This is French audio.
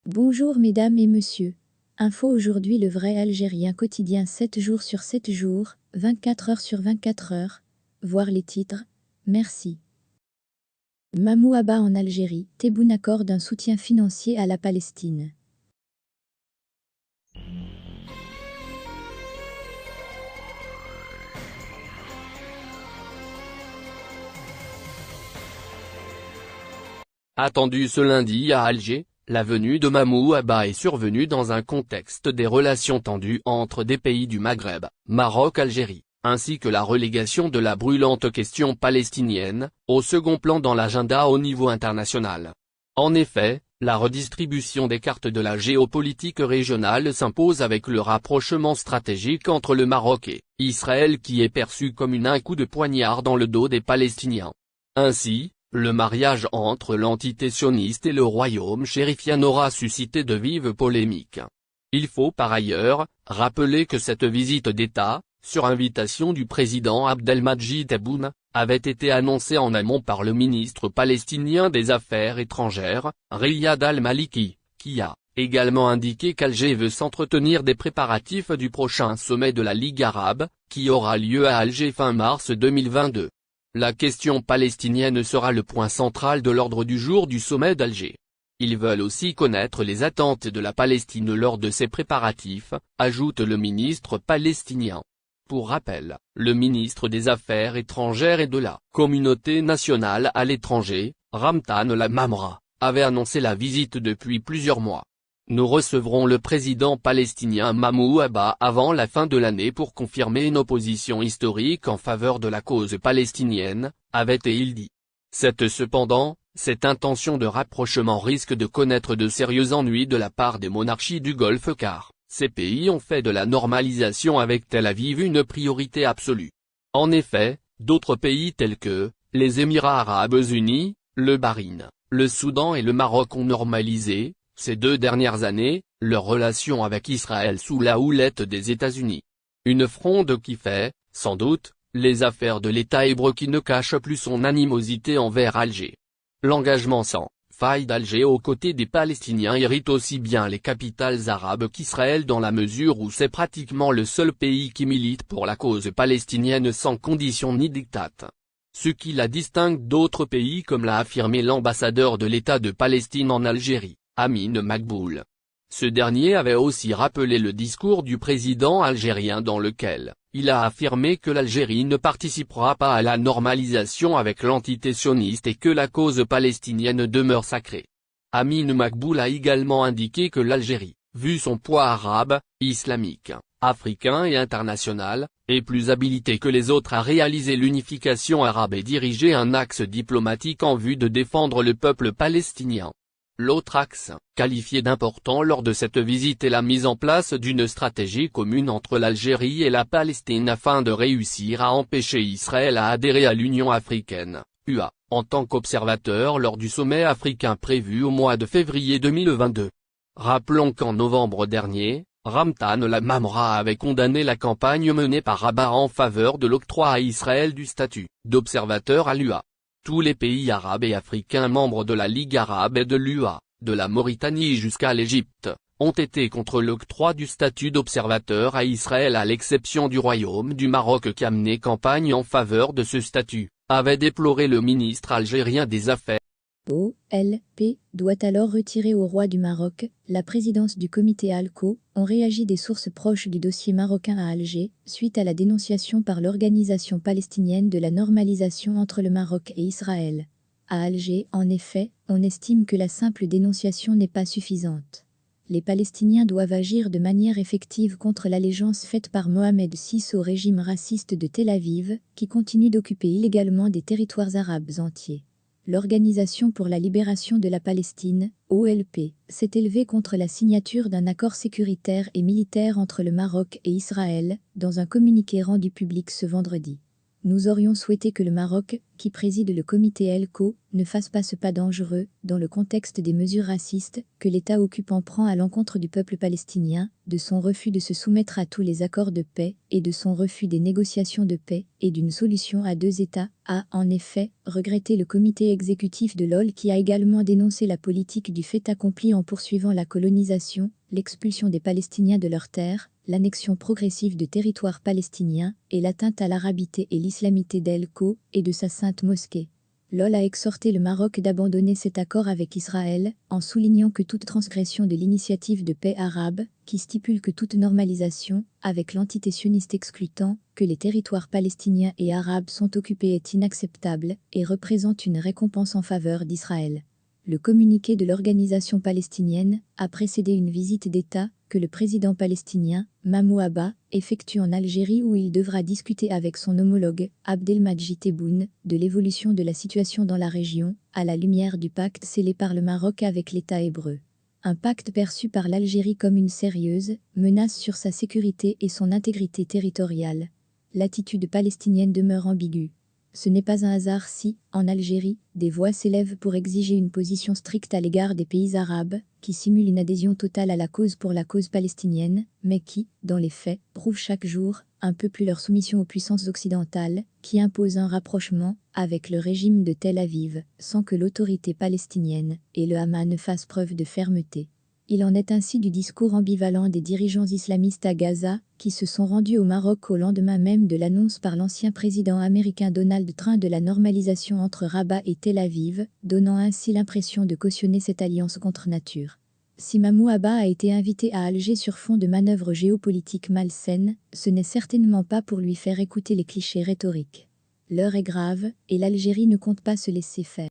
Bonjour mesdames et messieurs. Info aujourd'hui le vrai algérien quotidien 7 jours sur 7 jours, 24 heures sur 24 heures. Voir les titres. Merci. Mahmou Abba en Algérie, Tebboune accorde un soutien financier à la Palestine. Attendu ce lundi à Alger, la venue de Mahmou Abba est survenue dans un contexte des relations tendues entre des pays du Maghreb, Maroc-Algérie, ainsi que la relégation de la brûlante question palestinienne, au second plan dans l'agenda au niveau international. En effet, la redistribution des cartes de la géopolitique régionale s'impose avec le rapprochement stratégique entre le Maroc et Israël qui est perçu comme un coup de poignard dans le dos des Palestiniens. Ainsi, le mariage entre l'entité sioniste et le royaume chérifien aura suscité de vives polémiques. Il faut par ailleurs rappeler que cette visite d'État, sur invitation du président Abdelmadjid Tebboune, avait été annoncée en amont par le ministre palestinien des Affaires étrangères, Riyad al-Maliki, qui a également indiqué qu'Alger veut s'entretenir des préparatifs du prochain sommet de la Ligue arabe, qui aura lieu à Alger fin mars 2022. La question palestinienne sera le point central de l'ordre du jour du sommet d'Alger. Ils veulent aussi connaître les attentes de la Palestine lors de ces préparatifs, ajoute le ministre palestinien. Pour rappel, le ministre des Affaires étrangères et de la communauté nationale à l'étranger, Ramtan Lamamra, avait annoncé la visite depuis plusieurs mois. Nous recevrons le président palestinien Mahmou Abba avant la fin de l'année pour confirmer une opposition historique en faveur de la cause palestinienne, avait-il dit. Cependant, cette intention de rapprochement risque de connaître de sérieux ennuis de la part des monarchies du Golfe car ces pays ont fait de la normalisation avec Tel Aviv une priorité absolue. En effet, d'autres pays tels que les Émirats arabes unis, le Bahreïn, le Soudan et le Maroc ont normalisé, ces 2 dernières années, leurs relations avec Israël sous la houlette des États-Unis. Une fronde qui fait, sans doute, les affaires de l'État hébreu qui ne cache plus son animosité envers Alger. L'engagement sans faille d'Alger aux côtés des Palestiniens irrite aussi bien les capitales arabes qu'Israël dans la mesure où c'est pratiquement le seul pays qui milite pour la cause palestinienne sans condition ni diktat. Ce qui la distingue d'autres pays comme l'a affirmé l'ambassadeur de l'État de Palestine en Algérie, Amin Makboul. Ce dernier avait aussi rappelé le discours du président algérien dans lequel il a affirmé que l'Algérie ne participera pas à la normalisation avec l'entité sioniste et que la cause palestinienne demeure sacrée. Amin Makboul a également indiqué que l'Algérie, vu son poids arabe, islamique, africain et international, est plus habilitée que les autres à réaliser l'unification arabe et diriger un axe diplomatique en vue de défendre le peuple palestinien. L'autre axe, qualifié d'important lors de cette visite est la mise en place d'une stratégie commune entre l'Algérie et la Palestine afin de réussir à empêcher Israël à adhérer à l'Union africaine, UA, en tant qu'observateur lors du sommet africain prévu au mois de février 2022. Rappelons qu'en novembre dernier, Ramtan Lamamra avait condamné la campagne menée par Rabat en faveur de l'octroi à Israël du statut d'observateur à l'UA. Tous les pays arabes et africains membres de la Ligue arabe et de l'UA, de la Mauritanie jusqu'à l'Égypte, ont été contre l'octroi du statut d'observateur à Israël à l'exception du Royaume du Maroc qui a mené campagne en faveur de ce statut, avait déploré le ministre algérien des Affaires. OLP doit alors retirer au roi du Maroc la présidence du comité ALCO, ont réagi des sources proches du dossier marocain à Alger, suite à la dénonciation par l'organisation palestinienne de la normalisation entre le Maroc et Israël. À Alger, en effet, on estime que la simple dénonciation n'est pas suffisante. Les Palestiniens doivent agir de manière effective contre l'allégeance faite par Mohamed VI au régime raciste de Tel Aviv, qui continue d'occuper illégalement des territoires arabes entiers. L'Organisation pour la libération de la Palestine, OLP, s'est élevée contre la signature d'un accord sécuritaire et militaire entre le Maroc et Israël, dans un communiqué rendu public ce vendredi. Nous aurions souhaité que le Maroc, qui préside le comité ELCO, ne fasse pas ce pas dangereux, dans le contexte des mesures racistes que l'État occupant prend à l'encontre du peuple palestinien, de son refus de se soumettre à tous les accords de paix et de son refus des négociations de paix et d'une solution à deux États, a, en effet, regretté le comité exécutif de l'OL qui a également dénoncé la politique du fait accompli en poursuivant la colonisation, l'expulsion des Palestiniens de leurs terres, l'annexion progressive de territoires palestiniens et l'atteinte à l'arabité et l'islamité d'ELCO et de sa sainte mosquée. L'OL a exhorté le Maroc d'abandonner cet accord avec Israël, en soulignant que toute transgression de l'initiative de paix arabe, qui stipule que toute normalisation, avec l'entité sioniste excluant que les territoires palestiniens et arabes sont occupés est inacceptable et représente une récompense en faveur d'Israël. Le communiqué de l'organisation palestinienne a précédé une visite d'État que le président palestinien, Mahmoud Abbas, effectue en Algérie où il devra discuter avec son homologue, Abdelmadjid Tebboune, de l'évolution de la situation dans la région, à la lumière du pacte scellé par le Maroc avec l'État hébreu. Un pacte perçu par l'Algérie comme une sérieuse menace sur sa sécurité et son intégrité territoriale. L'attitude palestinienne demeure ambiguë. Ce n'est pas un hasard si, en Algérie, des voix s'élèvent pour exiger une position stricte à l'égard des pays arabes, qui simulent une adhésion totale à la cause pour la cause palestinienne, mais qui, dans les faits, prouvent chaque jour un peu plus leur soumission aux puissances occidentales, qui imposent un rapprochement avec le régime de Tel Aviv, sans que l'autorité palestinienne et le Hamas ne fassent preuve de fermeté. Il en est ainsi du discours ambivalent des dirigeants islamistes à Gaza, qui se sont rendus au Maroc au lendemain même de l'annonce par l'ancien président américain Donald Trump de la normalisation entre Rabat et Tel Aviv, donnant ainsi l'impression de cautionner cette alliance contre nature. Si Mahmoud Abbas a été invité à Alger sur fond de manœuvres géopolitiques malsaines, ce n'est certainement pas pour lui faire écouter les clichés rhétoriques. L'heure est grave, et l'Algérie ne compte pas se laisser faire.